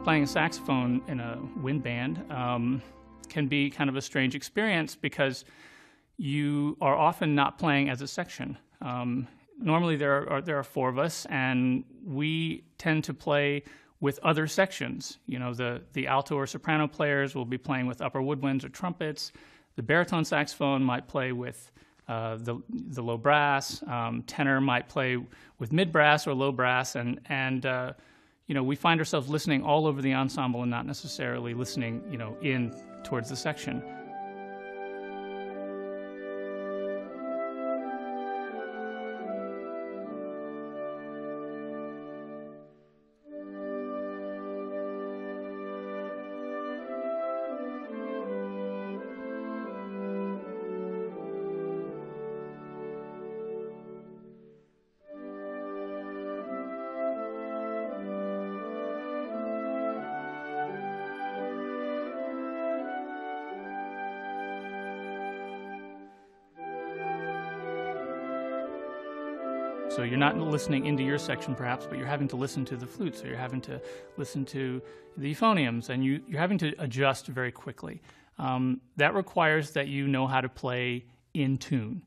playing a saxophone in a wind band can be kind of a strange experience because you are often not playing as a section. Normally there are four of us, and we tend to play with other sections. You know, the alto or soprano players will be playing with upper woodwinds or trumpets. The baritone saxophone might play with the low brass. Tenor might play with mid brass or low brass, and you know, we find ourselves listening all over the ensemble and not necessarily listening, you know, in towards the section. So you're not listening into your section perhaps, but you're having to listen to the flutes, or you're having to listen to the euphoniums, and you're having to adjust very quickly. That requires that you know how to play in tune.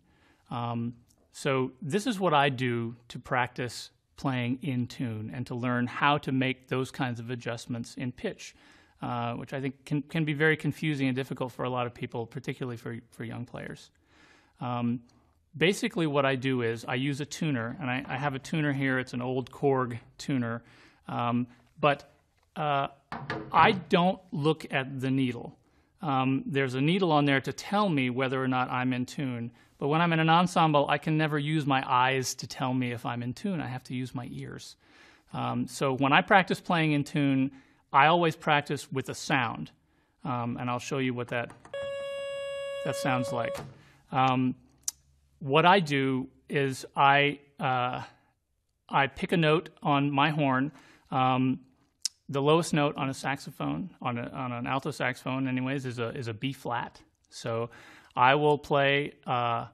So this is what I do to practice playing in tune and to learn how to make those kinds of adjustments in pitch, which I think can be very confusing and difficult for a lot of people, particularly for young players. Basically what I do is I use a tuner, and I have a tuner here. It's an old Korg tuner, but I don't look at the needle. There's a needle on there to tell me whether or not I'm in tune, but when I'm in an ensemble, I can never use my eyes to tell me if I'm in tune. I have to use my ears. So when I practice playing in tune, I always practice with a sound, and I'll show you what that sounds like. What I do is I pick a note on my horn. The lowest note on a saxophone, on an alto saxophone anyways, is a B flat. So I will play a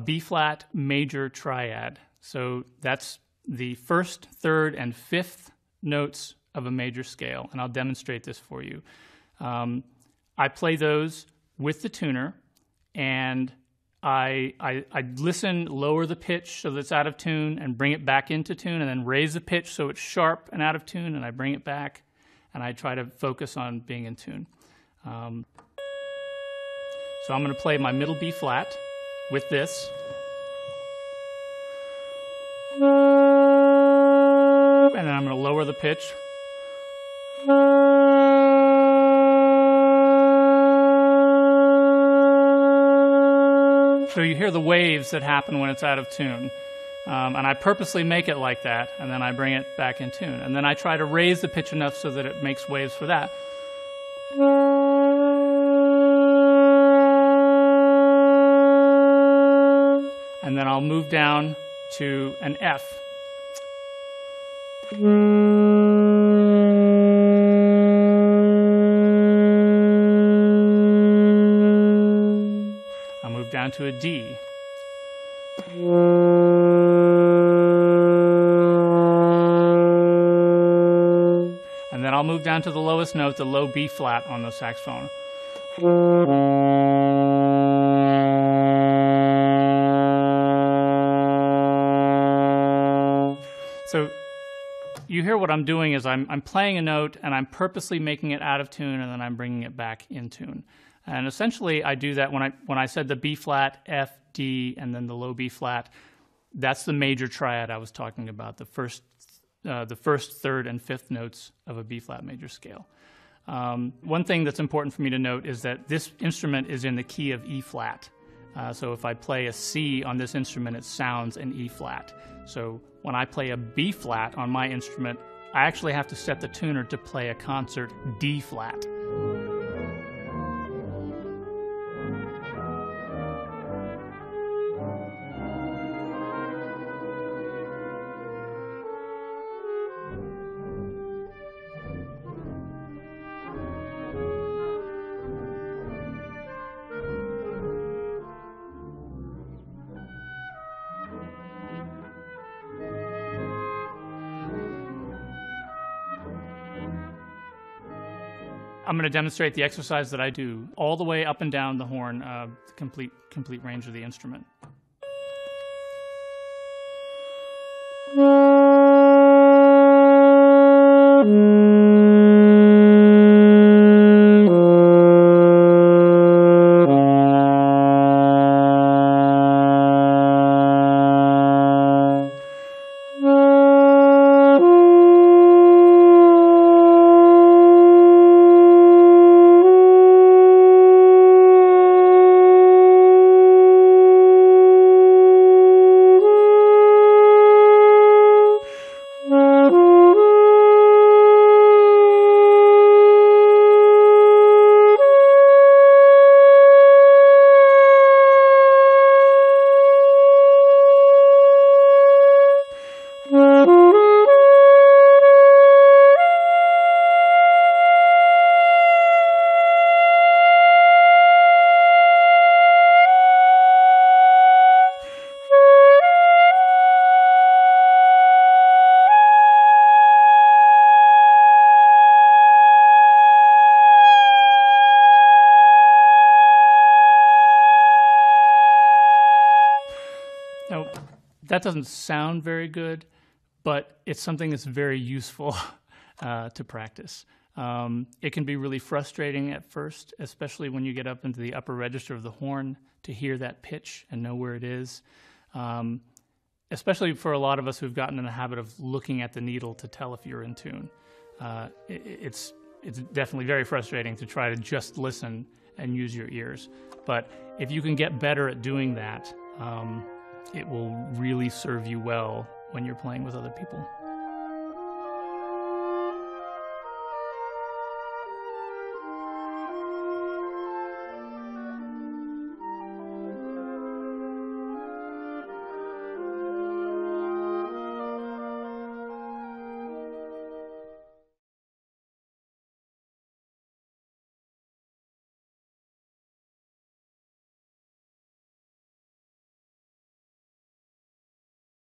B flat major triad. So that's the first, third, and fifth notes of a major scale, and I'll demonstrate this for you. I play those with the tuner, and I listen, lower the pitch so that it's out of tune, and bring it back into tune, and then raise the pitch so it's sharp and out of tune, and I bring it back, and I try to focus on being in tune. So I'm going to play my middle B flat with this. And then I'm going to lower the pitch. So you hear the waves that happen when it's out of tune. And I purposely make it like that, and then I bring it back in tune. And then I try to raise the pitch enough so that it makes waves for that. And then I'll move down to an F. I'll move down to a D. And then I'll move down to the lowest note, the low B flat on the saxophone. So you hear what I'm doing is I'm playing a note, and I'm purposely making it out of tune, and then I'm bringing it back in tune. And essentially I do that when I said the B flat, F, D, and then the low B flat. That's the major triad I was talking about, the first, third, and fifth notes of a B flat major scale. One thing that's important for me to note is that this instrument is in the key of E flat. So if I play a C on this instrument, it sounds an E flat. So when I play a B flat on my instrument, I actually have to set the tuner to play a concert D flat. I'm going to demonstrate the exercise that I do all the way up and down the horn, the complete range of the instrument. Now, that doesn't sound very good, but it's something that's very useful to practice. It can be really frustrating at first, especially when you get up into the upper register of the horn to hear that pitch and know where it is. Especially for a lot of us who've gotten in the habit of looking at the needle to tell if you're in tune. It's definitely very frustrating to try to just listen and use your ears. But if you can get better at doing that, it will really serve you well when you're playing with other people.